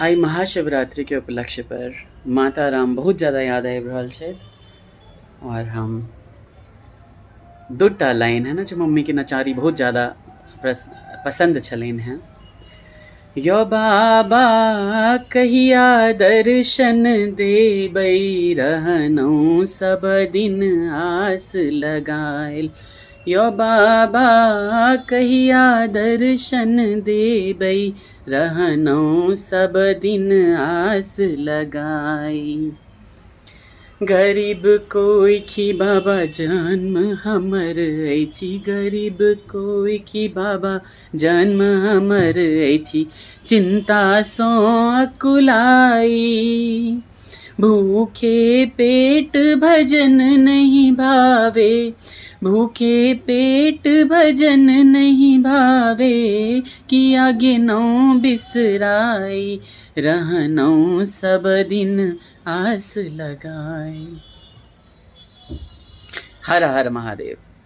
आइ महाशिवरात्रि के उपलक्ष्य पर माता राम बहुत ज़्यादा याद आबि रहल छथि और हम दूटा लाइन है ना जो मम्मी के नचारी बहुत ज़्यादा पसंद छलनि हैं। यो बाबा कहिया दर्शन देबै रहनौ सब दिन आस लगायल। यो बाबा कहिया दर्शन देबै रहनौ सब दिन आस लगाई। गरीब कोई की बाबा जन्म हमर अछि, गरीब कोई की बाबा जन्म हमर अछि, चिंता सो अकुलाई। भूखे पेट भजन नहीं भावे, भूखे पेट भजन नहीं भावे, किया गिनौ बिसराई, रहनौ सब दिन आस लगाए। हर हर महादेव।